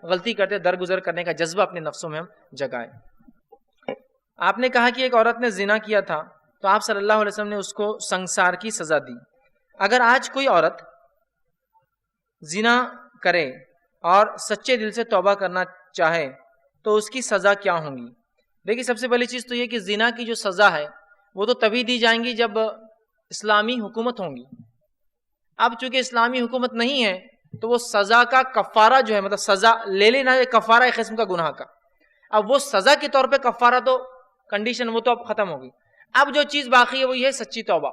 غلطی کرتے درگزر کرنے کا جذبہ اپنے نفسوں میں ہم جگائیں۔ آپ نے کہا کہ ایک عورت نے زنا کیا تھا تو آپ صلی اللہ علیہ وسلم نے اس کو سنگسار کی سزا دی۔ اگر آج کوئی عورت زنا کرے اور سچے دل سے توبہ کرنا چاہے تو اس کی سزا کیا ہوں گی؟ دیکھیے، سب سے پہلی چیز تو یہ کہ زنا کی جو سزا ہے وہ تو تبھی دی جائیں گی جب اسلامی حکومت ہوں گی۔ اب چونکہ اسلامی حکومت نہیں ہے تو وہ سزا کا کفارہ جو ہے، مطلب سزا لے لینا ہے، کفارہ ایک قسم کا گناہ کا، اب وہ سزا کے طور پہ کفارہ تو کنڈیشن وہ تو اب ختم ہوگی۔ اب جو چیز باقی ہے وہ یہ ہے سچی توبہ۔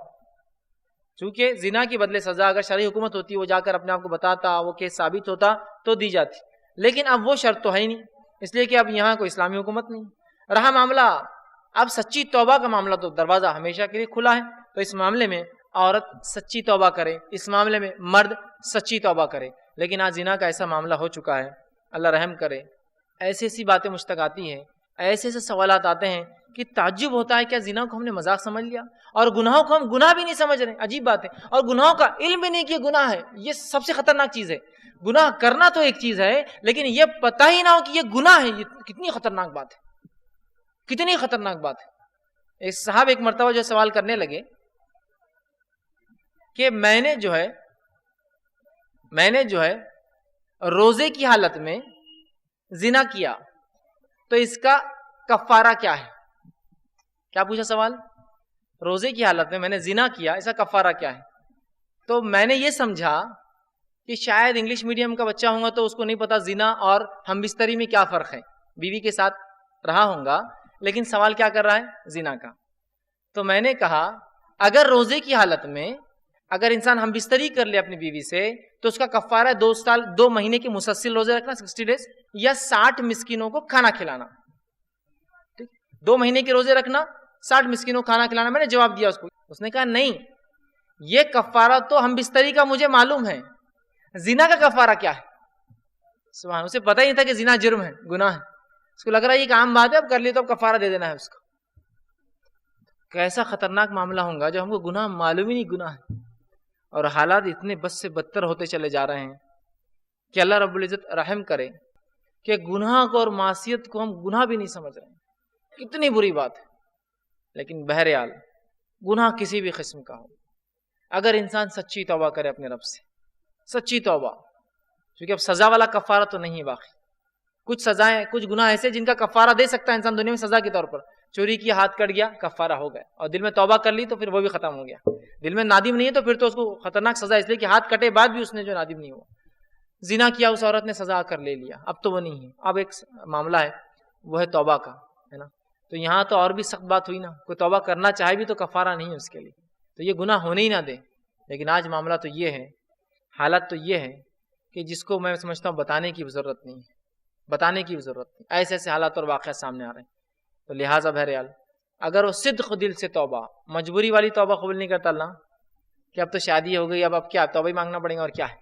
چونکہ زنا کے بدلے سزا اگر شرعی حکومت ہوتی، وہ جا کر اپنے آپ کو بتاتا، وہ کیس ثابت ہوتا تو دی جاتی، لیکن اب وہ شرط تو ہے ہی نہیں، اس لیے کہ اب یہاں کوئی اسلامی حکومت نہیں۔ رہا معاملہ اب سچی توبہ کا معاملہ، تو دروازہ ہمیشہ کے لیے کھلا ہے، تو اس معاملے میں عورت سچی توبہ کرے، اس معاملے میں مرد سچی توبہ کرے۔ لیکن آج زنا کا ایسا معاملہ ہو چکا ہے، اللہ رحم کرے، ایسی ایسی باتیں مشتق آتی ہیں، ایسے ایسے سوالات آتے ہیں کہ تعجب ہوتا ہے، کیا زنا کو ہم نے مذاق سمجھ لیا اور گناہوں کو ہم گناہ بھی نہیں سمجھ رہے؟ عجیب بات ہے، اور گناہوں کا علم بھی نہیں کہ گناہ ہے۔ یہ سب سے خطرناک چیز ہے، گناہ کرنا تو ایک چیز ہے لیکن یہ پتہ ہی نہ ہو کہ یہ گناہ ہے، یہ کتنی خطرناک بات ہے، کتنی خطرناک بات ہے۔ ایک صاحب ایک مرتبہ جو سوال کرنے لگے کہ میں نے جو ہے روزے کی حالت میں زنا کیا تو اس کا کفارہ کیا ہے؟ کیا پوچھا سوال؟ روزے کی حالت میں نے زنا کیا، اس کا کفارہ کیا ہے؟ تو میں نے یہ سمجھا کہ شاید انگلش میڈیم کا بچہ ہوں گا تو اس کو نہیں پتا زنا اور ہم بستری میں کیا فرق ہے، بیوی کے ساتھ رہا ہوں گا لیکن سوال کیا کر رہا ہے؟ زنا کا۔ تو میں نے کہا اگر روزے کی حالت میں اگر انسان ہم بستری کر لے اپنی بیوی سے تو اس کا کفارہ 2 مہینے کے مسلسل روزے رکھنا 60 ڈیز یا 60 مسکینوں کو کھانا کھلانا۔ 2 مہینے کے روزے رکھنا، 60 مسکینوں کو کھانا کھلانا۔ میں نے جواب دیا اس کو، اس نے کہا نہیں، یہ کفارہ تو ہم بستری کا مجھے معلوم ہے، زنا کا کفارہ کیا ہے؟ سبحان، اسے پتہ ہی نہیں تھا کہ زنا جرم ہے، گناہ ہے، اس کو لگ رہا ہے یہ ایک عام بات ہے، اب کر لی تو اب کفارہ دے دینا ہے اس کو۔ کیسا خطرناک معاملہ ہوگا جب ہم کو گناہ معلوم ہی نہیں گناہ ہے، اور حالات اتنے بد سے بدتر ہوتے چلے جا رہے ہیں کہ اللہ رب العزت رحم کرے کہ گناہ کو اور معصیت کو ہم گناہ بھی نہیں سمجھ رہے ہیں، کتنی بری بات ہے۔ لیکن بہرحال گناہ کسی بھی قسم کا ہو، اگر انسان سچی توبہ کرے اپنے رب سے، سچی توبہ، کیونکہ اب سزا والا کفارہ تو نہیں ہے باقی۔ کچھ سزائیں، کچھ گناہ ایسے جن کا کفارہ دے سکتا ہے انسان دنیا میں سزا کے طور پر، چوری کی ہاتھ کٹ گیا کفارہ ہو گیا، اور دل میں توبہ کر لی تو پھر وہ بھی ختم ہو گیا۔ دل میں نادم نہیں ہے تو پھر تو اس کو خطرناک سزا، اس لیے کہ ہاتھ کٹے بعد بھی اس نے جو نادم نہیں ہوا۔ زنا کیا اس عورت نے، سزا کر لے لیا، اب تو وہ نہیں ہے، اب ایک معاملہ ہے وہ ہے توبہ کا، ہے نا۔ تو یہاں تو اور بھی سخت بات ہوئی نا، کوئی توبہ کرنا چاہے بھی تو کفارہ نہیں ہے اس کے لیے، تو یہ گناہ ہونے ہی نہ دے۔ لیکن آج معاملہ تو یہ ہے، حالت تو یہ ہے کہ جس کو میں سمجھتا ہوں بتانے کی ضرورت نہیں ہے، بتانے کی ضرورت نہیں، ایسے ایسے حالات اور واقعات سامنے آ رہے ہیں۔ تو لہٰذا بہرحال اگر وہ صدق دل سے توبہ، مجبوری والی توبہ قبول نہیں کرتا اللہ کہ اب تو شادی ہو گئی، اب کیا توبہ ہی مانگنا پڑے گا، اور کیا ہے،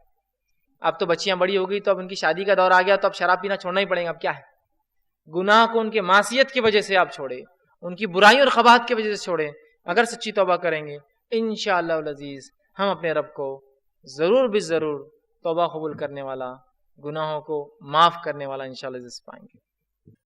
اب تو بچیاں بڑی ہو گئی تو اب ان کی شادی کا دور آ گیا تو اب شراب پینا چھوڑنا ہی پڑے گا، اب کیا ہے۔ گناہ کو ان کے معصیت کی وجہ سے آپ چھوڑیں، ان کی برائیوں اور قباحت کی وجہ سے چھوڑیں، اگر سچی توبہ کریں گے انشاءاللہ العزیز ہم اپنے رب کو ضرور بھی ضرور توبہ قبول کرنے والا، گناہوں کو معاف کرنے والا انشاءاللہ عزیز پائیں گے۔